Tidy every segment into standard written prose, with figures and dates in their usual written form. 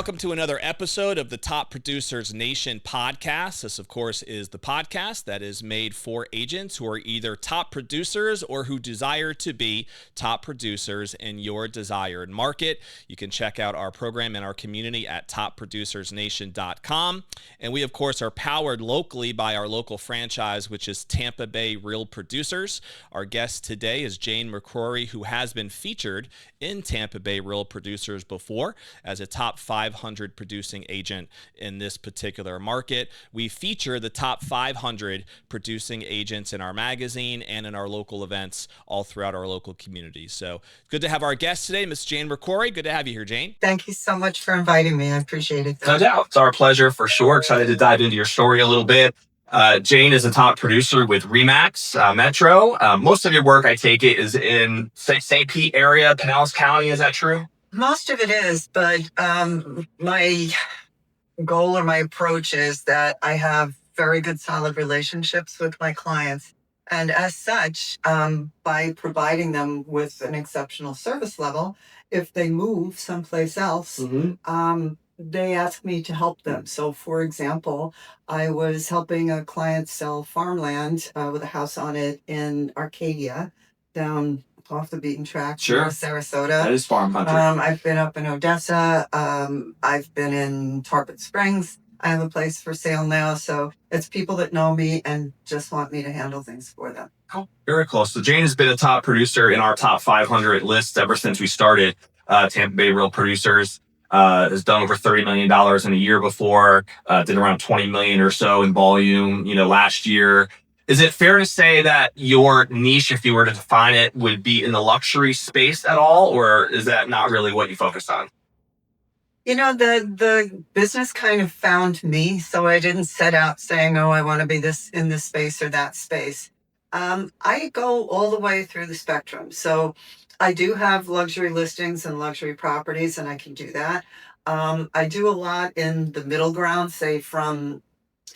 welcome to another episode of the Top Producers Nation podcast. This, of course, is the podcast that is made for agents who are either top producers or who desire to be top producers in your desired market. You can check out our program and our community at topproducersnation.com. And we, of course, are powered locally by our local franchise, which is Tampa Bay Real Producers. Our guest today is Jane McCroary, who has been featured in Tampa Bay Real Producers before as a top 500 producing agent in this particular market. We feature the top 500 producing agents in our magazine and in our local events all throughout our local community. So good to have our guest today, Miss Jane McCroary. Good to have you here, Jane. Thank you so much for inviting me. I appreciate it. No doubt. It's our pleasure for sure. Excited to dive into your story a little bit. Jane is a top producer with Remax Metro. Most of your work, I take it, is in St. Pete area, Pinellas County. Is that true? Most of it is, but my goal or my approach is that I have very good, solid relationships with my clients. And as such, by providing them with an exceptional service level, if they move someplace else, they ask me to help them. So, for example, I was helping a client sell farmland with a house on it in Arcadia, down off the beaten track, Sure. Sarasota. That is farm country. I've been up in Odessa. I've been in Tarpon Springs. I have a place for sale now. So it's people that know me and just want me to handle things for them. Oh, very close. So Jane has been a top producer in our top 500 list ever since we started Tampa Bay Real Producers. Has done over $30 million in a year before, did around 20 million or so in volume, last year. Is it fair to say that your niche, if you were to define it, would be in the luxury space at all, or is that not really what you focus on? The business kind of found me, so I didn't set out saying, oh, I want to be in this space or that space. I go all the way through the spectrum. So I do have luxury listings and luxury properties, and I can do that. I do a lot in the middle ground, say from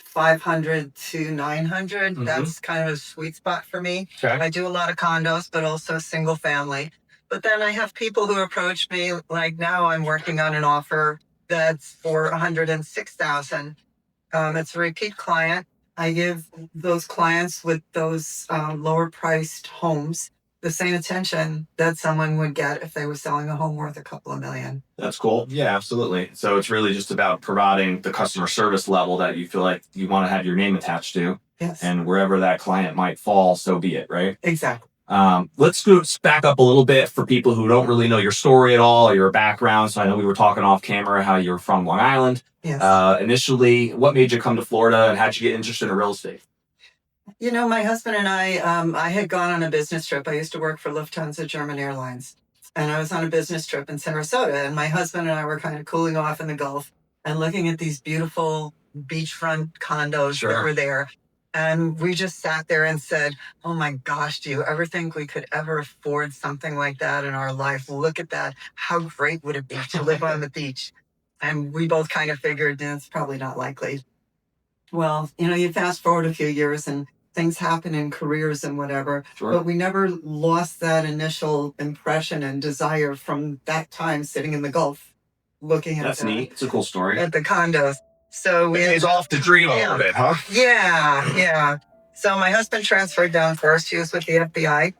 500 to 900. That's kind of a sweet spot for me. Okay. I do a lot of condos, but also single family. But then I have people who approach me, like now I'm working on an offer that's for 106,000. It's a repeat client. I give those clients with those lower priced homes the same attention that someone would get if they were selling a home worth a couple of million. That's cool. Yeah, absolutely. So it's really just about providing the customer service level that you feel like you want to have your name attached to. Yes. And wherever that client might fall, so be it, right? Exactly. Let's go back up a little bit for people who don't really know your story at all or your background. So I know we were talking off camera how you're from Long Island. Yes. Initially, what made you come to Florida and how'd you get interested in real estate? My husband and I had gone on a business trip. I used to work for Lufthansa German Airlines. And I was on a business trip in Sarasota. And my husband and I were kind of cooling off in the Gulf and looking at these beautiful beachfront condos that were there. And we just sat there and said, oh my gosh, do you ever think we could ever afford something like that in our life? Look at that. How great would it be to live on the beach? And we both kind of figured it's probably not likely. Well, you fast forward a few years and things happen in careers and whatever, but we never lost that initial impression and desire from that time sitting in the Gulf looking at That's neat. It's a cool story. At the condos. So It's off the dream a little bit, huh? Yeah. So my husband transferred down first. He was with the FBI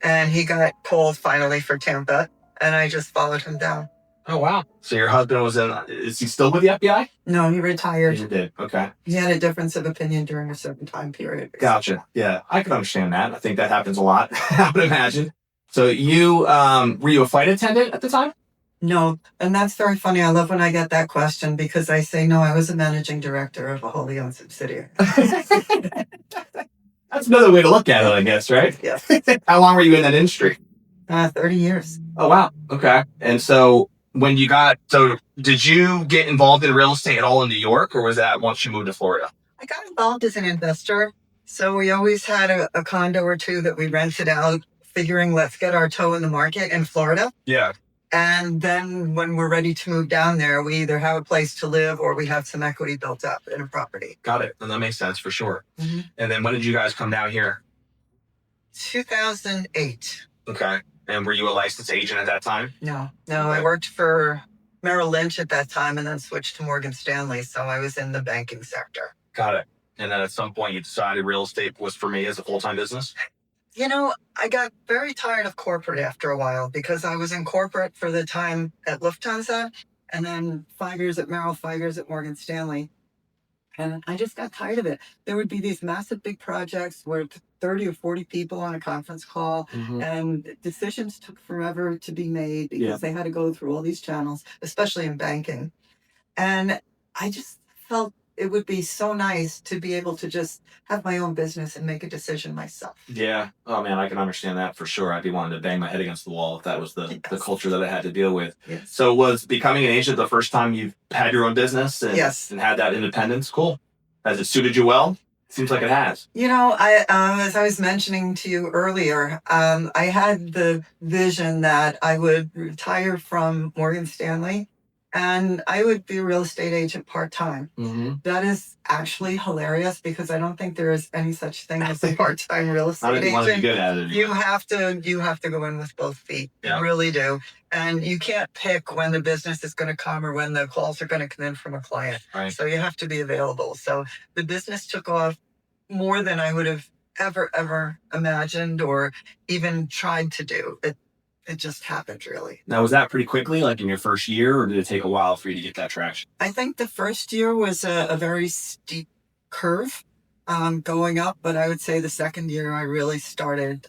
and he got called finally for Tampa and I just followed him down. Oh, wow. So your husband is he still with the FBI? No, he retired. He did. Okay. He had a difference of opinion during a certain time period. Gotcha. Yeah, I can understand that. I think that happens a lot, I would imagine. So you, were you a flight attendant at the time? No, and that's very funny. I love when I get that question because I say, no, I was a managing director of a wholly owned subsidiary. That's another way to look at it, I guess, right? Yeah. How long were you in that industry? 30 years. Oh, wow. Okay. And so did you get involved in real estate at all in New York, or was that once you moved to Florida? I got involved as an investor. So we always had a condo or two that we rented out, figuring let's get our toe in the market in Florida. Yeah. And then when we're ready to move down there, we either have a place to live or we have some equity built up in a property. Got it. And that makes sense for sure. Mm-hmm. And then when did you guys come down here? 2008. Okay. And were you a licensed agent at that time? No, I worked for Merrill Lynch at that time and then switched to Morgan Stanley. So I was in the banking sector. Got it. And then at some point you decided real estate was for me as a full-time business? I got very tired of corporate after a while because I was in corporate for the time at Lufthansa and then 5 years at Merrill, 5 years at Morgan Stanley. And I just got tired of it. There would be these massive big projects where 30 or 40 people on a conference call and decisions took forever to be made because they had to go through all these channels, especially in banking. And I just felt it would be so nice to be able to just have my own business and make a decision myself. Yeah. Oh man, I can understand that for sure. I'd be wanting to bang my head against the wall if that was the culture that I had to deal with. Yes. So was becoming an agent the first time you've had your own business and, Yes. and had that independence? Cool. Has it suited you well? Seems like it has. As I was mentioning to you earlier, I had the vision that I would retire from Morgan Stanley and I would be a real estate agent part-time. That is actually hilarious because I don't think there is any such thing as a part-time real estate I didn't want to be agent. good at it. You have to go in with both feet. Yeah. You really do. And you can't pick when the business is going to come or when the calls are going to come in from a client. Right. So you have to be available. So the business took off more than I would have ever imagined or even tried to do. It just happened, really. Now, was that pretty quickly, like in your first year, or did it take a while for you to get that traction? I think the first year was a very steep curve going up, but I would say the second year I really started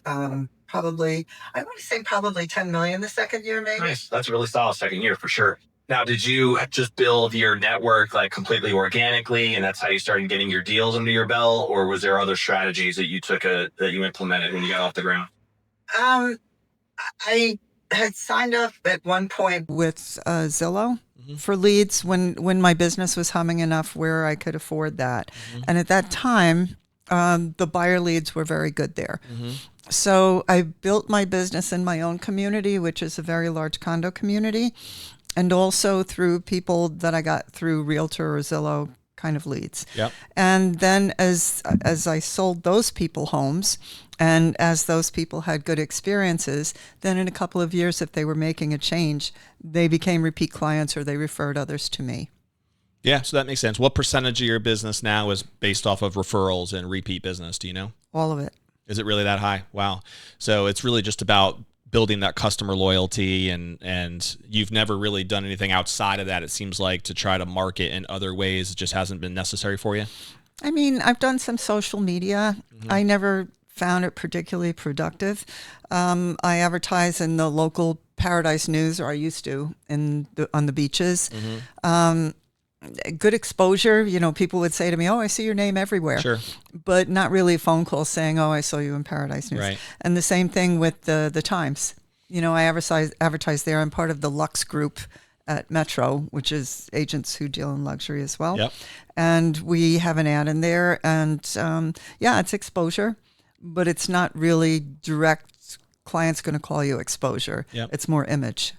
probably 10 million the second year, maybe. Nice. That's a really solid second year for sure. Now, did you just build your network like completely organically, and that's how you started getting your deals under your belt, or was there other strategies that you took that you implemented when you got off the ground? I had signed up at one point with Zillow for leads when my business was humming enough where I could afford that. And at that time, the buyer leads were very good there. So I built my business in my own community, which is a very large condo community, and also through people that I got through Realtor or Zillow kind of leads. Yep. And then as I sold those people homes, and as those people had good experiences, then in a couple of years, if they were making a change, they became repeat clients or they referred others to me. Yeah, so that makes sense. What percentage of your business now is based off of referrals and repeat business? Do you know? All of it. Is it really that high? Wow. So it's really just about building that customer loyalty, and you've never really done anything outside of that, it seems like, to try to market in other ways. It just hasn't been necessary for you? I mean, I've done some social media. I never found it particularly productive. I advertise in the local Paradise News, or I used to, on the beaches. Good exposure. People would say to me, "Oh, I see your name everywhere." Sure. But not really a phone call saying, "Oh, I saw you in Paradise News." Right. And the same thing with the Times. I advertise there. I'm part of the Lux group at Metro, which is agents who deal in luxury as well. Yep. And we have an ad in there, and it's exposure, but it's not really direct clients going to call you exposure. Yep. It's more image.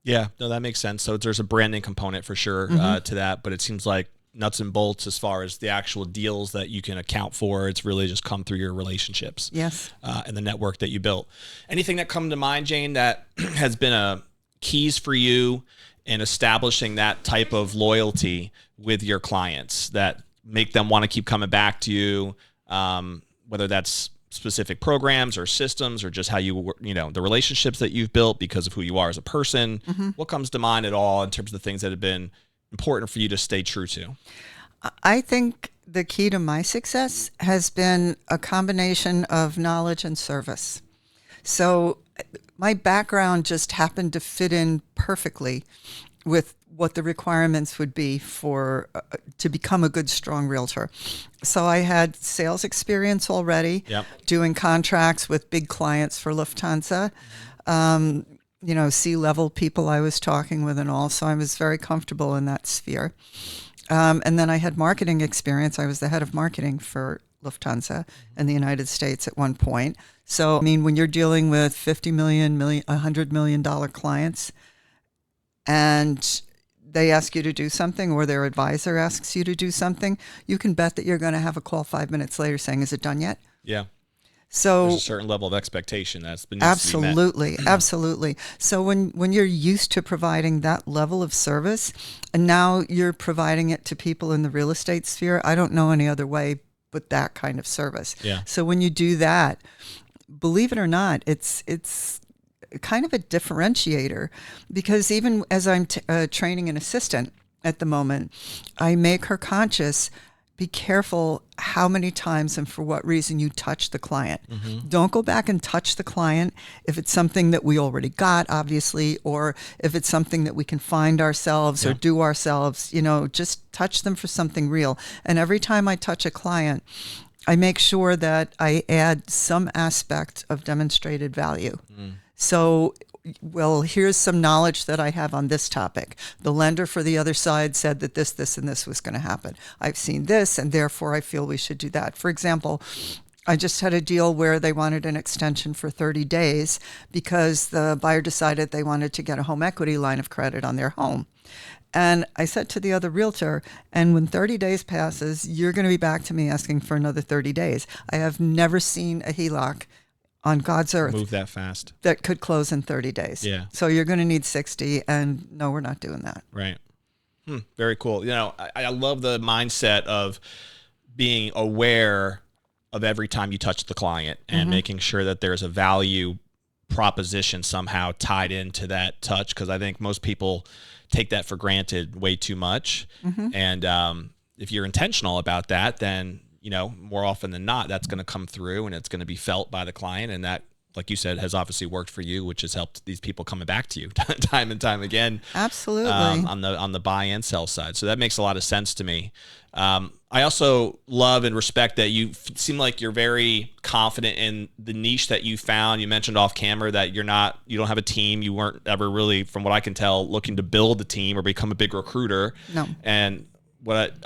Yeah, no, that makes sense. So there's a branding component for sure to that, but it seems like nuts and bolts as far as the actual deals that you can account for, it's really just come through your relationships. Yes. And the network that you built. Anything that come to mind, Jane, that has been a keys for you in establishing that type of loyalty with your clients that make them want to keep coming back to you, whether that's specific programs or systems or just how the relationships that you've built because of who you are as a person? What comes to mind at all in terms of the things that have been important for you to stay true to? I think the key to my success has been a combination of knowledge and service. So my background just happened to fit in perfectly with what the requirements would be for to become a good, strong realtor. So I had sales experience already, doing contracts with big clients for Lufthansa, C-level people I was talking with and all. So I was very comfortable in that sphere. And then I had marketing experience. I was the head of marketing for Lufthansa in the United States at one point. So, I mean, when you're dealing with $50 million, $100 million clients, and they ask you to do something or their advisor asks you to do something, you can bet that you're going to have a call 5 minutes later saying, "Is it done yet?" Yeah. So there's a certain level of expectation that's been needs to be met. absolutely, absolutely. So when you're used to providing that level of service, and now you're providing it to people in the real estate sphere, I don't know any other way but that kind of service. Yeah. So when you do that, believe it or not, it's kind of a differentiator, because even as I'm training an assistant at the moment, I make her conscious. Be careful how many times and for what reason you touch the client. Don't go back and touch the client if it's something that we already got, obviously, or if it's something that we can find ourselves or do ourselves. Just touch them for something real. And every time I touch a client, I make sure that I add some aspect of demonstrated value. So, well, here's some knowledge that I have on this topic. The lender for the other side said that this, and this was going to happen. I've seen this, and therefore I feel we should do that. For example, I just had a deal where they wanted an extension for 30 days because the buyer decided they wanted to get a home equity line of credit on their home. And I said to the other realtor, and when 30 days passes, you're going to be back to me asking for another 30 days. I have never seen a HELOC on God's earth Move that fast. that could close in 30 days. Yeah. So you're going to need 60, and no, we're not doing that. Right. Very cool. I love the mindset of being aware of every time you touch the client and making sure that there's a value proposition somehow tied into that touch, because I think most people take that for granted way too much. And if you're intentional about that, then more often than not, that's going to come through and it's going to be felt by the client. And that, like you said, has obviously worked for you, which has helped these people coming back to you time and time again. Absolutely. On the buy and sell side. So that makes a lot of sense to me. I also love and respect that you seem like you're very confident in the niche that you found. You mentioned off camera that you don't have a team. You weren't ever really, from what I can tell, looking to build a team or become a big recruiter. No. And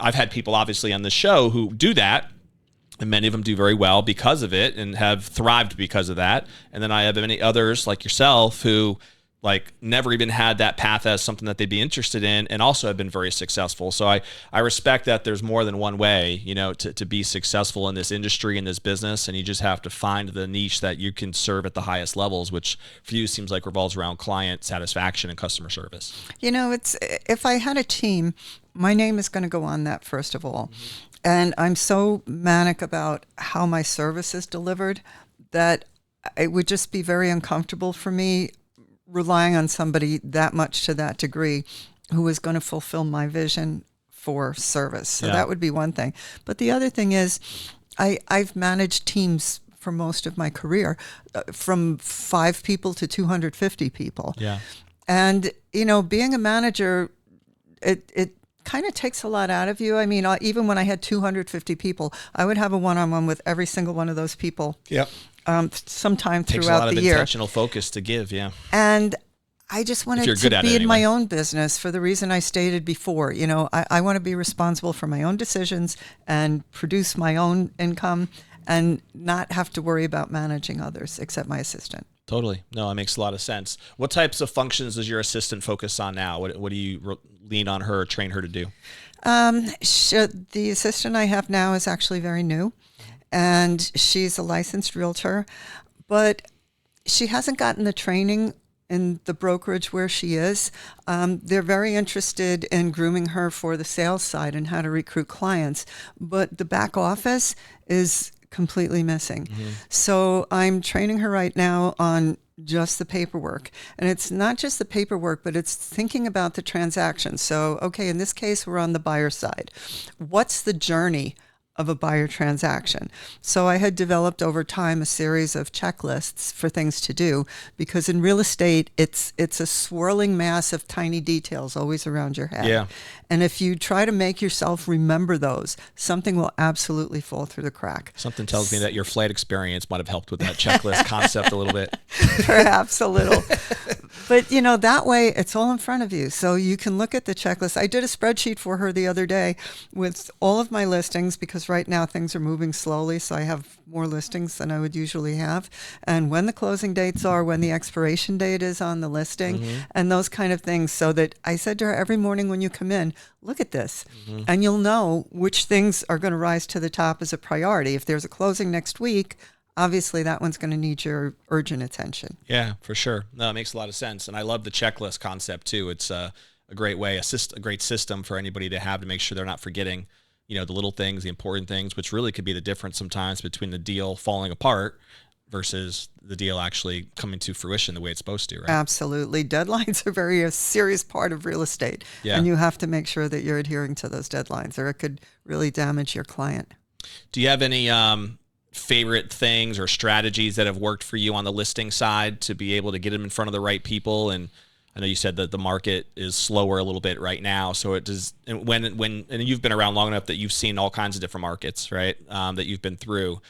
I've had people obviously on the show who do that, and many of them do very well because of it and have thrived because of that. And then I have many others like yourself who never even had that path as something that they'd be interested in, and also have been very successful. So I respect that there's more than one way, to be successful in this industry, in this business, and you just have to find the niche that you can serve at the highest levels, which for you seems like revolves around client satisfaction and customer service. If I had a team, my name is going to go on that first of all. And I'm so manic about how my service is delivered that it would just be very uncomfortable for me relying on somebody that much to that degree who is going to fulfill my vision for service. So that would be one thing. But the other thing is I've managed teams for most of my career, from 5 people to 250 people. Yeah. And, being a manager, it kind of takes a lot out of you. I mean, even when I had 250 people, I would have a one-on-one with every single one of those people. Yep. Sometime Takes throughout a lot the of year. intentional focus to give, yeah. And I just wanted to be in my own business for the reason I stated before. I want to be responsible for my own decisions and produce my own income and not have to worry about managing others except my assistant. Totally. No, that makes a lot of sense. What types of functions does your assistant focus on now? What do you lean on her or train her to do? The assistant I have now is actually very new, and she's a licensed realtor, but she hasn't gotten the training in the brokerage where she is. They're very interested in grooming her for the sales side and how to recruit clients, but the back office is completely missing. So I'm training her right now on just the paperwork. And it's not just the paperwork, but it's thinking about the transaction. So, okay, in this case, we're on the buyer side. What's the journey of a buyer transaction? So I had developed over time a series of checklists for things to do, because in real estate, it's a swirling mass of tiny details always around your head. Yeah. And if you try to make yourself remember those, something will absolutely fall through the crack. Something tells me that your flight experience might have helped with that checklist concept a little bit. Perhaps a little. But, that way it's all in front of you. So you can look at the checklist. I did a spreadsheet for her the other day with all of my listings, because right now things are moving slowly. So I have more listings than I would usually have. And when the closing dates are, when the expiration date is on the listing, and those kind of things. So that I said to her, every morning when you come in, look at this, and you'll know which things are going to rise to the top as a priority. If there's a closing next week, obviously that one's going to need your urgent attention. Yeah, for sure. No, it makes a lot of sense. And I love the checklist concept too. It's a great way, a great system for anybody to have to make sure they're not forgetting, the little things, the important things, which really could be the difference sometimes between the deal falling apart versus the deal actually coming to fruition the way it's supposed to, right? Absolutely. Deadlines are a serious part of real estate. Yeah. And you have to make sure that you're adhering to those deadlines, or it could really damage your client. Do you have any favorite things or strategies that have worked for you on the listing side to be able to get them in front of the right people? And I know you said that the market is slower a little bit right now. So it does, and you've been around long enough that you've seen all kinds of different markets, right? That you've been through.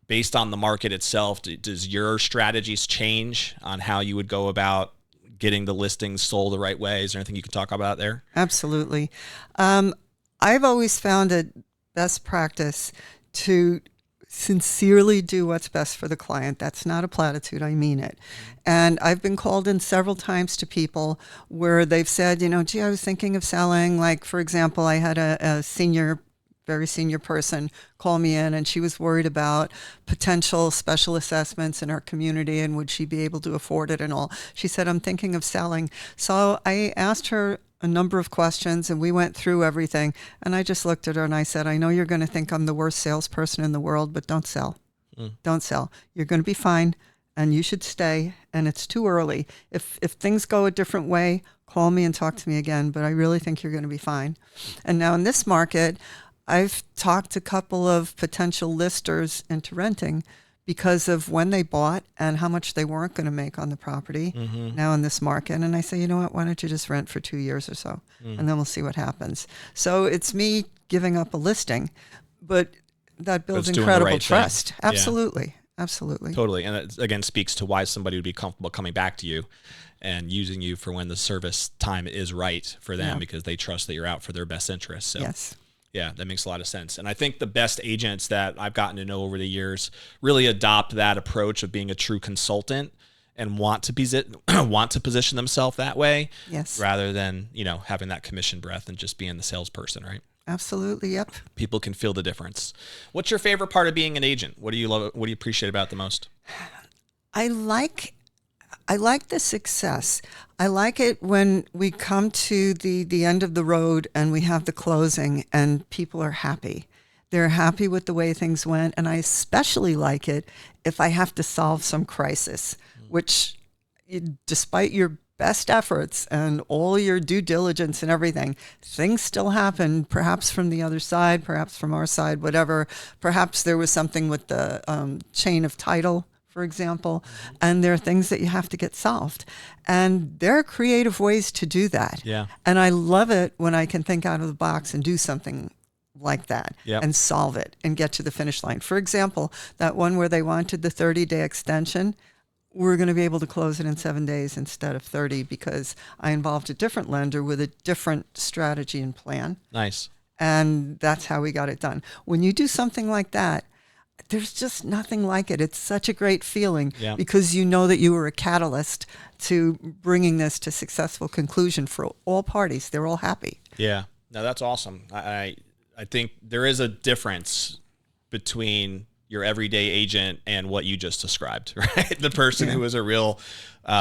Based on the market itself, does your strategies change on how you would go about getting the listings sold the right way? Is there anything you can talk about there? Absolutely. I've always found it best practice to sincerely do what's best for the client. That's not a platitude. I mean it. And I've been called in several times to people where they've said, gee, I was thinking of selling. Like, for example, I had a very senior person call me in, and she was worried about potential special assessments in her community and would she be able to afford it and all. She said, I'm thinking of selling. So I asked her a number of questions and we went through everything. And I just looked at her and I said, I know you're going to think I'm the worst salesperson in the world, but don't sell. Don't sell. You're going to be fine and you should stay. And it's too early. If things go a different way, call me and talk to me again. But I really think you're going to be fine. And now in this market, I've talked to a couple of potential listers into renting because of when they bought and how much they weren't going to make on the property now in this market. And I say, you know what, why don't you just rent for 2 years or so? And then we'll see what happens. So it's me giving up a listing, but that builds incredible trust. Thing. Absolutely. Yeah. Absolutely. Totally. And it, again, speaks to why somebody would be comfortable coming back to you and using you for when the service time is right for them because they trust that you're out for their best interest. So. Yes. Yeah, that makes a lot of sense. And I think the best agents that I've gotten to know over the years really adopt that approach of being a true consultant and want to position themselves that way. Yes. Rather than, having that commission breath and just being the salesperson, right? Absolutely. Yep. People can feel the difference. What's your favorite part of being an agent? What do you love? What do you appreciate about it the most? I like the success. I like it when we come to the end of the road and we have the closing and people are happy. They're happy with the way things went. And I especially like it if I have to solve some crisis, which despite your best efforts and all your due diligence and everything, things still happen, perhaps from the other side, perhaps from our side, whatever. Perhaps there was something with the chain of title, for example, and there are things that you have to get solved. And there are creative ways to do that. Yeah. And I love it when I can think out of the box and do something like that and solve it and get to the finish line. For example, that one where they wanted the 30-day extension, we're going to be able to close it in 7 days instead of 30 because I involved a different lender with a different strategy and plan. Nice. And that's how we got it done. When you do something like that, there's just nothing like it. It's such a great feeling because you know that you were a catalyst to bringing this to successful conclusion for all parties. They're all happy. Yeah. No, that's awesome. I think there is a difference between your everyday agent and what you just described, right? The person who is a real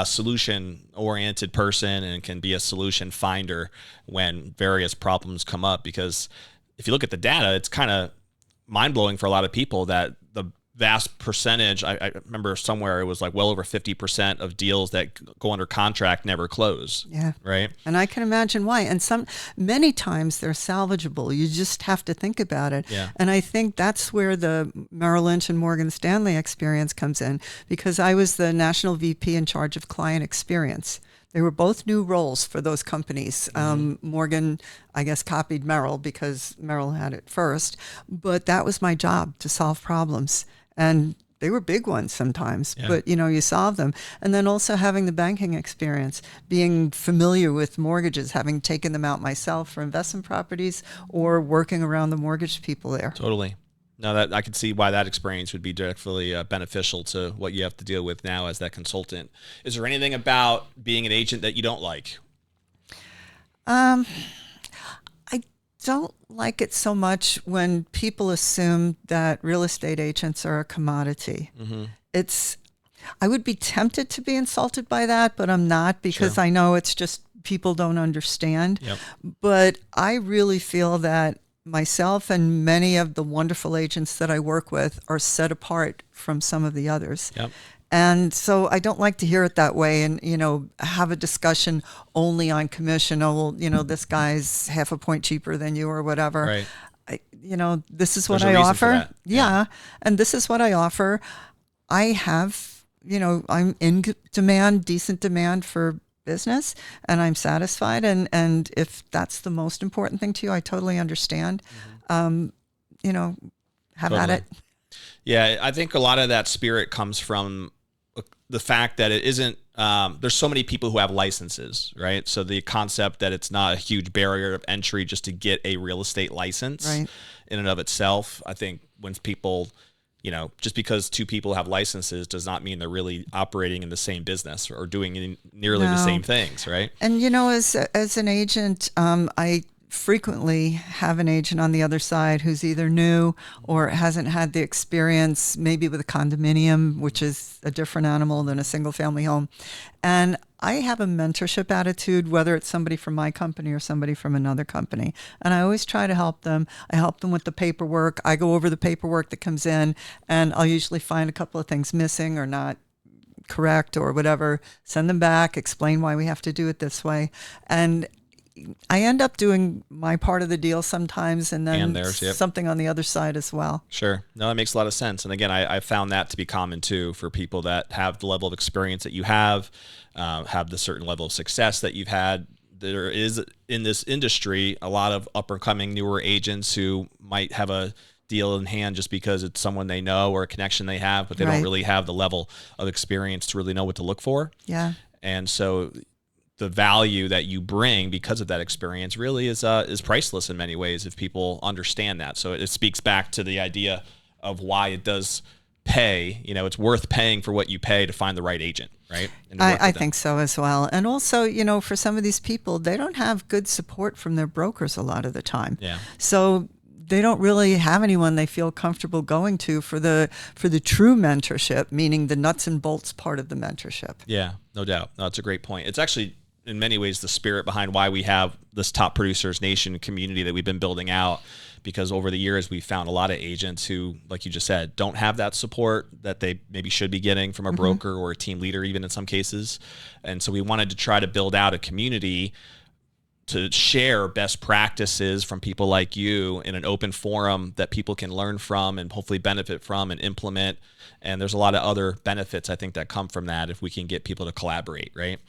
solution-oriented person and can be a solution finder when various problems come up. Because if you look at the data, it's kind of mind-blowing for a lot of people that the vast percentage, I remember somewhere it was like well over 50% of deals that go under contract never close. Yeah. Right. And I can imagine why. And many times they're salvageable. You just have to think about it. Yeah. And I think that's where the Merrill Lynch and Morgan Stanley experience comes in, because I was the national VP in charge of client experience. They were both new roles for those companies. Morgan, I guess, copied Merrill because Merrill had it first. But that was my job, to solve problems. And they were big ones sometimes, but you solve them. And then also having the banking experience, being familiar with mortgages, having taken them out myself for investment properties or working around the mortgage people there. Totally. No, that I could see why that experience would be directly beneficial to what you have to deal with now as that consultant. Is there anything about being an agent that you don't like? I don't like it so much when people assume that real estate agents are a commodity. I would be tempted to be insulted by that, but I'm not, because I know it's just people don't understand. Yep. But I really feel that myself and many of the wonderful agents that I work with are set apart from some of the others. Yep. And so I don't like to hear it that way and, have a discussion only on commission. Oh, well, this guy's half a point cheaper than you or whatever. Right. This is what There's a I reason for offer. that. Yeah. And this is what I offer. I have, I'm in demand, decent demand for business, and I'm satisfied. And if that's the most important thing to you, I totally understand. Have at it. Yeah, I think a lot of that spirit comes from the fact that it isn't, there's so many people who have licenses, right? So the concept that it's not a huge barrier of entry just to get a real estate license in and of itself. I think when people, just because two people have licenses does not mean they're really operating in the same business or doing nearly the same things, right? And, as an agent, I frequently have an agent on the other side who's either new or hasn't had the experience, maybe with a condominium, which is a different animal than a single family home. And I have a mentorship attitude, whether it's somebody from my company or somebody from another company. And I always try to help them. I help them with the paperwork. I go over the paperwork that comes in, and I'll usually find a couple of things missing or not correct or whatever, send them back, explain why we have to do it this way. And I end up doing my part of the deal sometimes, and then something on the other side as well. Sure. No, that makes a lot of sense. And again, I found that to be common too for people that have the level of experience that you have the certain level of success that you've had. There is in this industry a lot of up and coming newer agents who might have a deal in hand just because it's someone they know or a connection they have, but they don't really have the level of experience to really know what to look for. Yeah. And so the value that you bring because of that experience really is priceless in many ways if people understand that. So it speaks back to the idea of why it does pay. It's worth paying for what you pay to find the right agent, right? I think so as well. And also, for some of these people, they don't have good support from their brokers a lot of the time. Yeah. So they don't really have anyone they feel comfortable going to for the true mentorship, meaning the nuts and bolts part of the mentorship. Yeah, no doubt. No, that's a great point. It's actually in many ways the spirit behind why we have this Top Producers Nation community that we've been building out, because over the years we've found a lot of agents who, like you just said, don't have that support that they maybe should be getting from a broker or a team leader, even in some cases. And so we wanted to try to build out a community to share best practices from people like you in an open forum that people can learn from and hopefully benefit from and implement. And there's a lot of other benefits, I think, that come from that if we can get people to collaborate, right?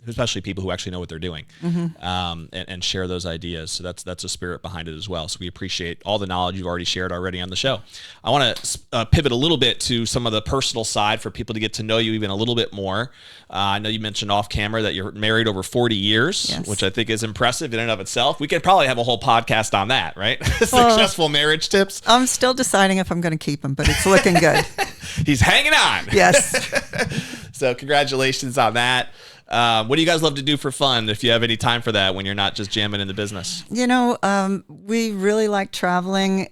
Especially people who actually know what they're doing, and share those ideas. So that's a spirit behind it as well. So we appreciate all the knowledge you've already shared already on the show. I want to pivot a little bit to some of the personal side for people to get to know you even a little bit more. I know you mentioned off camera that you're married over 40 years, which I think is impressive in and of itself. We could probably have a whole podcast on that, right? Successful marriage tips. I'm still deciding if I'm going to keep him, but it's looking good. He's hanging on. Yes. So congratulations on that. What do you guys love to do for fun if you have any time for that when you're not just jamming in the business? We really like traveling.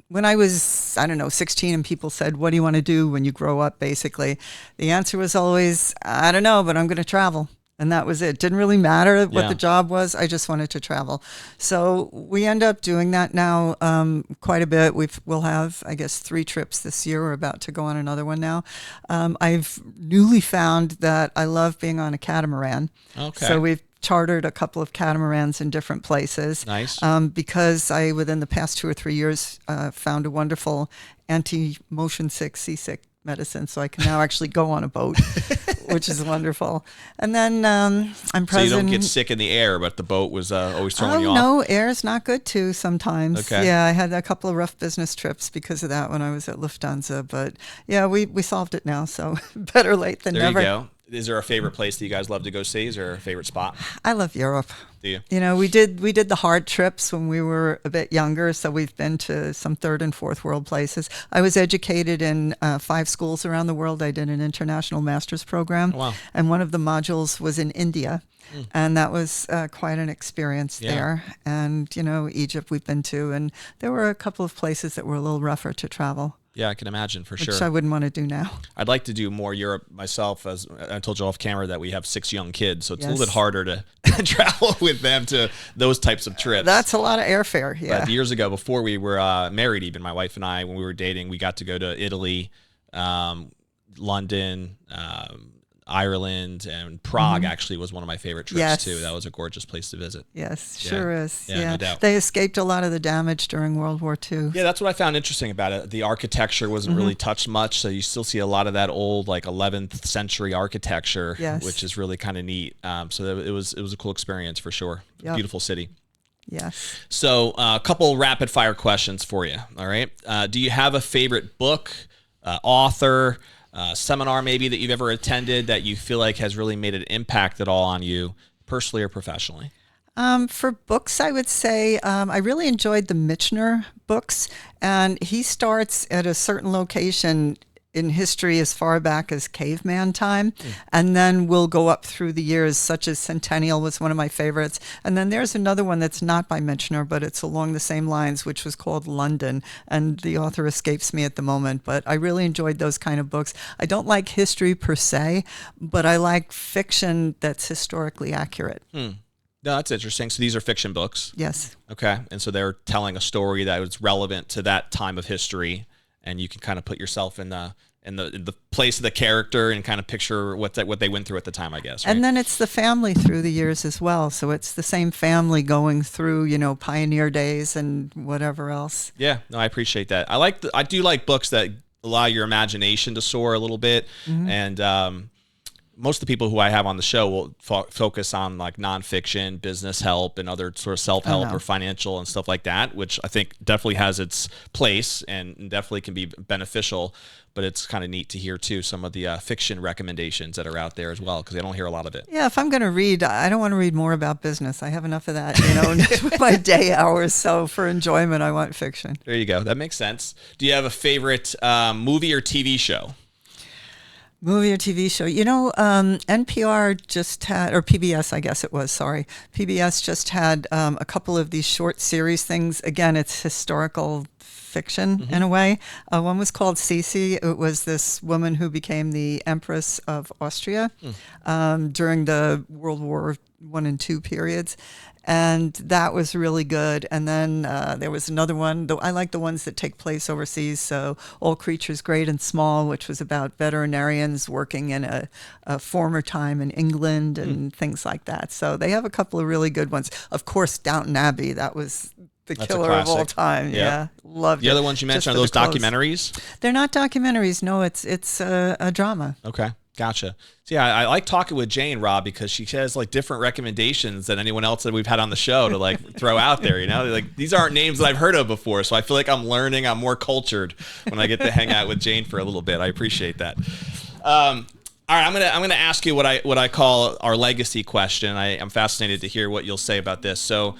When I was, 16 and people said, what do you want to do when you grow up, basically? The answer was always, I don't know, but I'm going to travel. And that was it. Didn't really matter what the job was. I just wanted to travel. So we end up doing that now quite a bit. We'll have, I guess, 3 trips this year. We're about to go on another one now. I've newly found that I love being on a catamaran. Okay. So we've chartered a couple of catamarans in different places. Nice. Because I, within the past 2 or 3 years, found a wonderful anti-motion sick, seasick medicine, so I can now actually go on a boat, which is wonderful. And then I'm present. So you don't get sick in the air, but the boat was always throwing you off? No, air is not good too sometimes. Okay. Yeah, I had a couple of rough business trips because of that when I was at Lufthansa, but yeah, we solved it now, so better late than never. There you go. Is there a favorite place that you guys love to go see? Is there a favorite spot? I love Europe. Do you? You know, we did the hard trips when we were a bit younger, so we've been to some third and fourth world places. I was educated in 5 schools around the world. I did an international master's program, Oh, wow. and one of the modules was in India, and that was quite an experience Yeah. there. And, you know, Egypt we've been to, and there were a couple of places that were a little rougher to travel, Yeah, I can imagine for which sure. I wouldn't want to do now. I'd like to do more Europe myself. As I told you off camera that we have 6 young kids, so it's a Yes. little bit harder to travel with them to those types of trips. That's a lot of airfare, yeah. But years ago, before we were married, even my wife and I, when we were dating, we got to go to Italy, London, Ireland, and Prague. Actually, was one of my favorite trips Yes. too. That was a gorgeous place to visit. Yes, Yeah. sure is. Yeah, no doubt. They escaped a lot of the damage during World War II. Yeah, that's what I found interesting about it. The architecture wasn't really touched much, so you still see a lot of that old, like 11th century architecture, Yes. which is really kind of neat. So it was a cool experience for sure. Yep. Beautiful city. Yes. So a couple rapid fire questions for you. All right. Do you have a favorite book, author, seminar maybe that you've ever attended that you feel like has really made an impact at all on you, personally or professionally? For books, I would say I really enjoyed the Michener books, and he starts at a certain location in history as far back as caveman time, and then we'll go up through the years, such as Centennial was one of my favorites. And then there's another one that's not by Michener, but it's along the same lines, which was called London, and the author escapes me at the moment, but I really enjoyed those kind of books. I don't like history per se, but I like fiction that's historically accurate. No, that's interesting. So these are fiction books. Yes. Okay. And so they're telling a story that was relevant to that time of history, and you can kind of put yourself in the place of the character and kind of picture what they went through at the time, I guess. Right? And then it's the family through the years as well. So it's the same family going through, you know, pioneer days and whatever else. Yeah, no, I appreciate that. I do like books that allow your imagination to soar a little bit, and most of the people who I have on the show will focus on like nonfiction, business help, and other sort of self-help or financial and stuff like that, which I think definitely has its place and definitely can be beneficial. But it's kind of neat to hear too some of the fiction recommendations that are out there as well, because I don't hear a lot of it. Yeah, if I'm going to read, I don't want to read more about business. I have enough of that, you know, with my day hours. So for enjoyment, I want fiction. There you go. That makes sense. Do you have a favorite movie or TV show? Movie or TV show? You know, NPR just had, or PBS, I guess it was, sorry. PBS just had a couple of these short series things. Again, it's historical fiction in a way. One was called Cece. It was this woman who became the Empress of Austria during the World War I and II periods. And that was really good. And then there was another one. I like the ones that take place overseas. So All Creatures Great and Small, which was about veterinarians working in a former time in England and things like that. So they have a couple of really good ones. Of course, Downton Abbey, that was the That's a killer of all classic. time. Yep. Yeah, loved it. The other ones you Just mentioned, for are those the clothes. documentaries? They're not documentaries. No, it's a drama. Okay. Gotcha. So yeah, I like talking with Jane, Rob, because she has like different recommendations than anyone else that we've had on the show to like throw out there. You know, like these aren't names that I've heard of before, so I feel like I'm learning. I'm more cultured when I get to hang out with Jane for a little bit. I appreciate that. All right, I'm gonna ask you what I call our legacy question. I'm fascinated to hear what you'll say about this. So,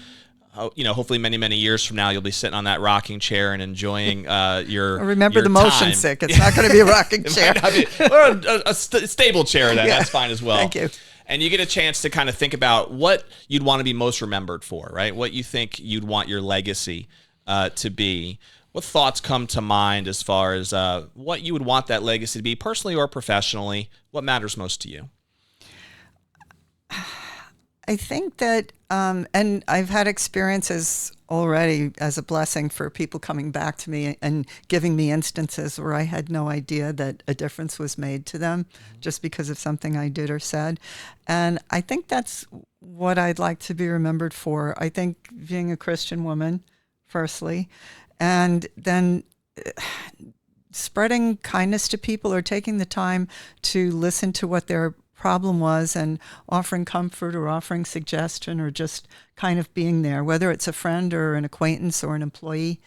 you know, hopefully many years from now, you'll be sitting on that rocking chair and enjoying your. Remember your the motion time. sick. It's not going to be a rocking chair. It might not be, or a stable chair, then. Yeah. That's fine as well. Thank you. And you get a chance to kind of think about what you'd want to be most remembered for, right? What you think you'd want your legacy to be. What thoughts come to mind as far as what you would want that legacy to be, personally or professionally? What matters most to you? I think that, and I've had experiences already as a blessing for people coming back to me and giving me instances where I had no idea that a difference was made to them just because of something I did or said. And I think that's what I'd like to be remembered for. I think being a Christian woman, firstly, and then spreading kindness to people or taking the time to listen to what their problem was and offering comfort or offering suggestion or just kind of being there, whether it's a friend or an acquaintance or an employee.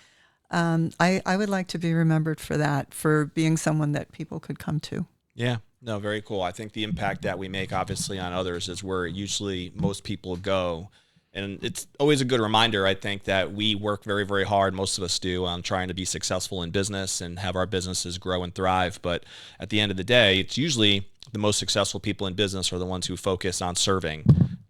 I would like to be remembered for that, for being someone that people could come to. Yeah, no, very cool. I think the impact that we make obviously on others is where usually most people go. And it's always a good reminder, I think, that we work very, very hard, most of us do, on trying to be successful in business and have our businesses grow and thrive. But at the end of the day, it's usually the most successful people in business are the ones who focus on serving,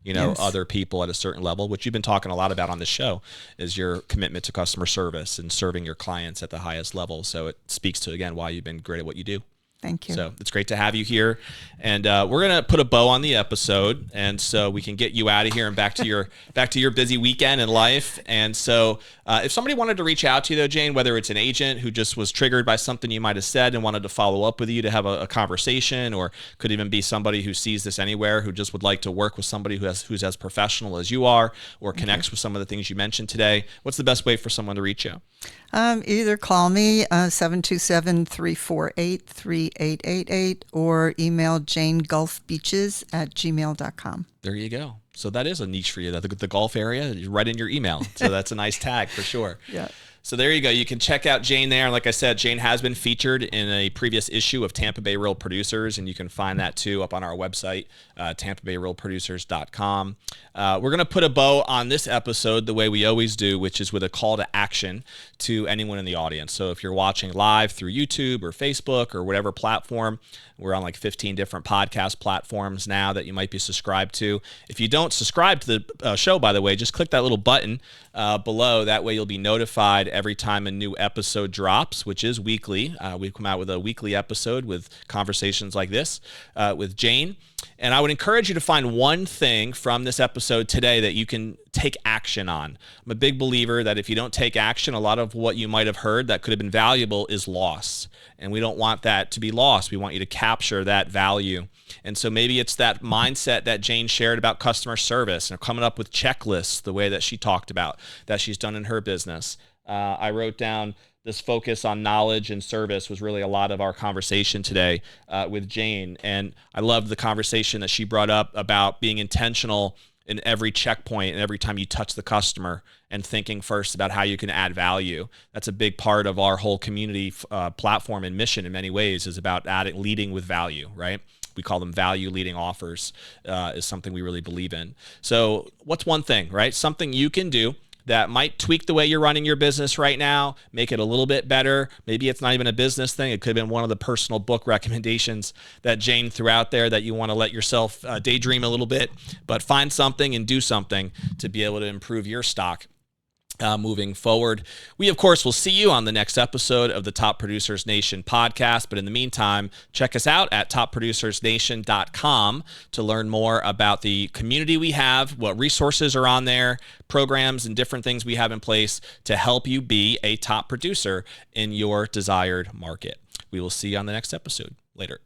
Yes. other people at a certain level, which you've been talking a lot about on the show, is your commitment to customer service and serving your clients at the highest level. So it speaks to, again, why you've been great at what you do. Thank you. So it's great to have you here, and we're gonna put a bow on the episode, and so we can get you out of here and back to your busy weekend and life. And so, if somebody wanted to reach out to you, though, Jane, whether it's an agent who just was triggered by something you might have said and wanted to follow up with you to have a conversation, or could even be somebody who sees this anywhere who just would like to work with somebody who's as professional as you are, or connects with some of the things you mentioned today, what's the best way for someone to reach you? Either call me 727-348-3888 or email janegulfbeaches@gmail.com. There you go. So that is a niche for you, the golf area, right in your email. So that's a nice tag for sure. Yeah. So there you go. You can check out Jane there. And like I said, Jane has been featured in a previous issue of Tampa Bay Real Producers, and you can find that too up on our website, tampabayrealproducers.com. We're going to put a bow on this episode the way we always do, which is with a call to action to anyone in the audience. So if you're watching live through YouTube or Facebook or whatever platform, we're on like 15 different podcast platforms now that you might be subscribed to. If you don't subscribe to the show, by the way, just click that little button below. That way you'll be notified every time a new episode drops, which is weekly. We come out with a weekly episode with conversations like this with Jane. And I would encourage you to find one thing from this episode today that you can take action on. I'm a big believer that if you don't take action, a lot of what you might have heard that could have been valuable is lost. And we don't want that to be lost. We want you to capture that value. And so maybe it's that mindset that Jane shared about customer service and coming up with checklists the way that she talked about that she's done in her business. I wrote down this focus on knowledge and service was really a lot of our conversation today with Jane. And I loved the conversation that she brought up about being intentional in every checkpoint and every time you touch the customer and thinking first about how you can add value. That's a big part of our whole community platform and mission in many ways, is about leading with value, right? We call them value leading offers, is something we really believe in. So what's one thing, right? Something you can do that might tweak the way you're running your business right now, make it a little bit better. Maybe it's not even a business thing. It could have been one of the personal book recommendations that Jane threw out there that you want to let yourself daydream a little bit, but find something and do something to be able to improve your stock moving forward. We, of course, will see you on the next episode of the Top Producers Nation podcast. But in the meantime, check us out at topproducersnation.com to learn more about the community we have, what resources are on there, programs and different things we have in place to help you be a top producer in your desired market. We will see you on the next episode. Later.